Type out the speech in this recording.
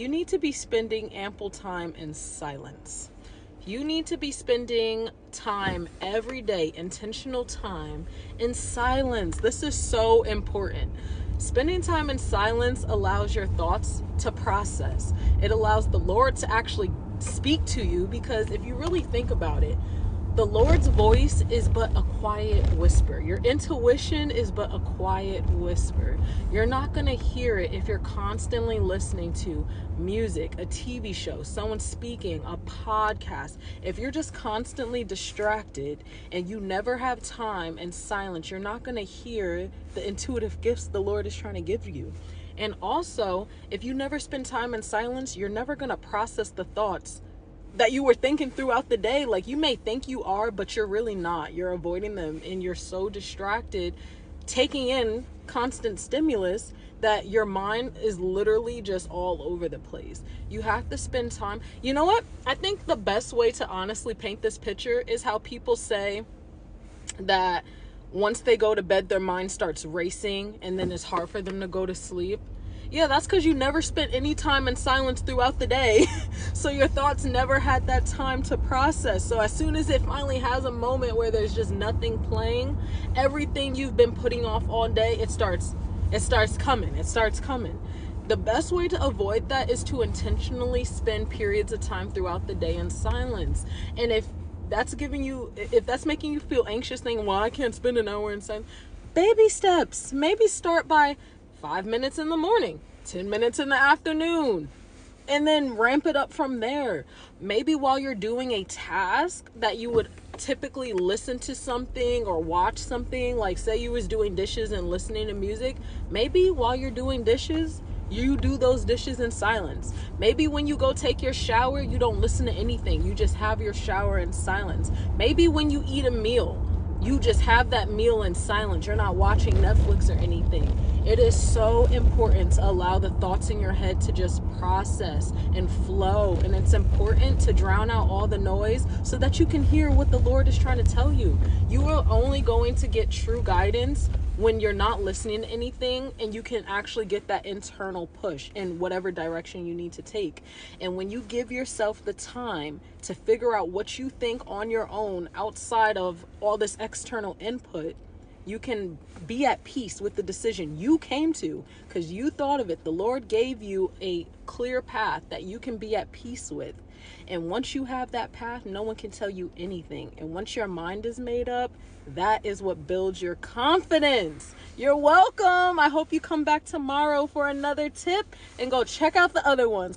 You need to be spending ample time in silence. You need to be spending time every day, intentional time in silence. This is so important. Spending time in silence allows your thoughts to process. It allows the Lord to actually speak to you, because if you really think about it, the Lord's voice is but a quiet whisper. Your intuition is but a quiet whisper. You're not going to hear it if you're constantly listening to music, a TV show, someone speaking, a podcast. If you're just constantly distracted and you never have time and silence, you're not going to hear the intuitive gifts the Lord is trying to give you. And also, if you never spend time in silence, you're never going to process the thoughts that you were thinking throughout the day. Like, you may think you are, but you're really not. You're avoiding them, and you're so distracted taking in constant stimulus that your mind is literally just all over the place. You have to spend time. You know what? I think the best way to honestly paint this picture is how people say that once they go to bed, their mind starts racing and then it's hard for them to go to sleep. Yeah, that's because you never spent any time in silence throughout the day. So your thoughts never had that time to process. So as soon as it finally has a moment where there's just nothing playing, everything you've been putting off all day, it starts coming. The best way to avoid that is to intentionally spend periods of time throughout the day in silence. And if that's making you feel anxious, thinking, well, I can't spend an hour in silence, baby steps. Maybe start by 5 minutes in the morning, 10 minutes in the afternoon, and then ramp it up from there. Maybe while you're doing a task that you would typically listen to something or watch something, like say you was doing dishes and listening to music, maybe while you're doing dishes, you do those dishes in silence. Maybe when you go take your shower, you don't listen to anything. You just have your shower in silence. Maybe when you eat a meal, you just have that meal in silence. You're not watching Netflix or anything. It is so important to allow the thoughts in your head to just process and flow. And it's important to drown out all the noise so that you can hear what the Lord is trying to tell you. You are only going to get true guidance when you're not listening to anything, and you can actually get that internal push in whatever direction you need to take. And when you give yourself the time to figure out what you think on your own outside of all this external input, you can be at peace with the decision you came to because you thought of it. The Lord gave you a clear path that you can be at peace with. And once you have that path, no one can tell you anything. And once your mind is made up, that is what builds your confidence. You're welcome. I hope you come back tomorrow for another tip and go check out the other ones.